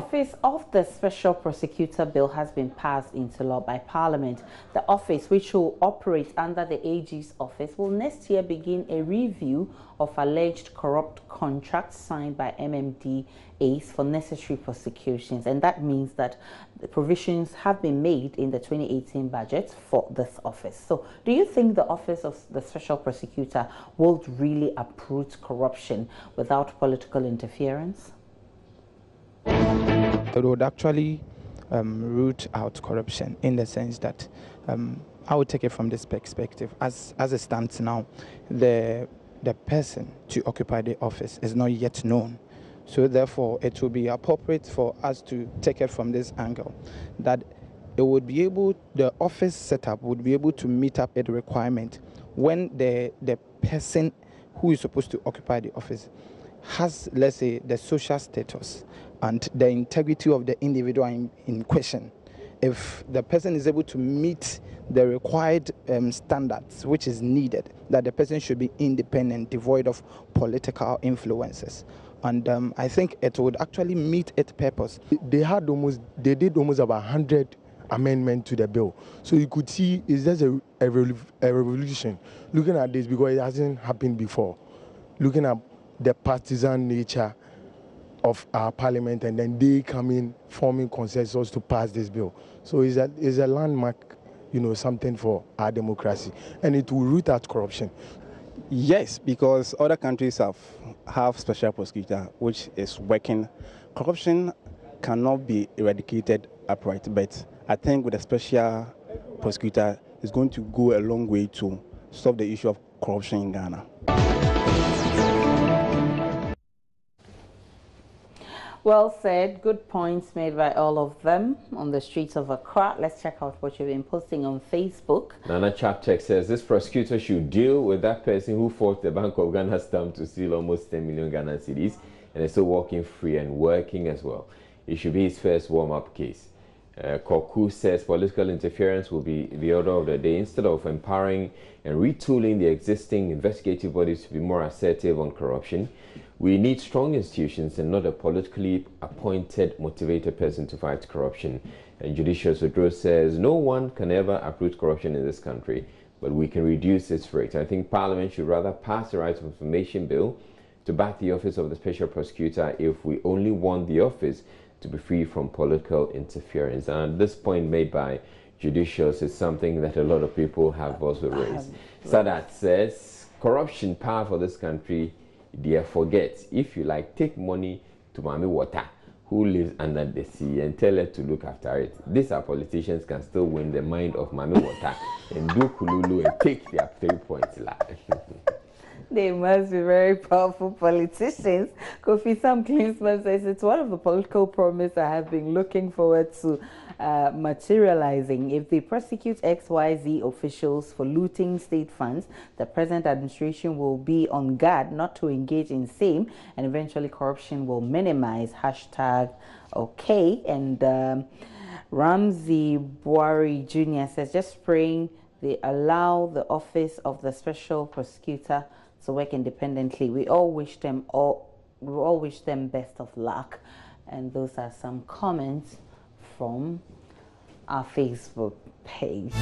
office of the Special Prosecutor Bill has been passed into law by Parliament. The office, which will operate under the AG's office, will next year begin a review of alleged corrupt contracts signed by MMDAs for necessary prosecutions. And that means that the provisions have been made in the 2018 budget for this office. So do you think the office of the Special Prosecutor will really uproot corruption without political interference? It would actually root out corruption in the sense that I would take it from this perspective. As it stands now, the person to occupy the office is not yet known. So therefore, it will be appropriate for us to take it from this angle, that it would be able, the office setup would be able to meet up a requirement when the person who is supposed to occupy the office has, let's say, the social status and the integrity of the individual in question. If the person is able to meet the required standards which is needed, that the person should be independent, devoid of political influences. And I think it would actually meet its purpose. They did almost about 100 amendments to the bill. So you could see it's just a revolution looking at this, because it hasn't happened before. Looking at the partisan nature of our parliament, and then they come in forming consensus to pass this bill. So it's a landmark, something for our democracy, and it will root out corruption. Yes, because other countries have special prosecutor which is working. Corruption cannot be eradicated upright, but I think with a special prosecutor, it's going to go a long way to solve the issue of corruption in Ghana. Well said. Good points made by all of them on the streets of Accra. Let's check out what you've been posting on Facebook. Nana Chaptek says this prosecutor should deal with that person who forced the Bank of Ghana stamp to steal almost 10 million Ghana cedis and is still walking free and working as well. It should be his first warm-up case. Koku says political interference will be the order of the day. Instead of empowering and retooling the existing investigative bodies to be more assertive on corruption, we need strong institutions and not a politically appointed, motivated person to fight corruption. And Judicial Sodro says no one can ever uproot corruption in this country, but we can reduce its rate. I think Parliament should rather pass the Right of Information Bill to back the office of the Special Prosecutor if we only want the office to be free from political interference. And this point made by Judicials is something that a lot of people have also raised. Sadat says corruption power for this country, dear, forget. If you like, take money to Mami Water, who lives under the sea, and tell her to look after it. These are politicians can still win the mind of Mami Water and do kululu and take their 3 points. They must be very powerful politicians. Kofi Sam Klinsman says it's one of the political promises I have been looking forward to materializing. If they prosecute XYZ officials for looting state funds, the present administration will be on guard not to engage in same, and eventually corruption will minimize. Hashtag okay. And Ramsey Buari Jr. says just praying they allow the office of the Special Prosecutor to work independently. We all wish them best of luck. And those are some comments from our Facebook page.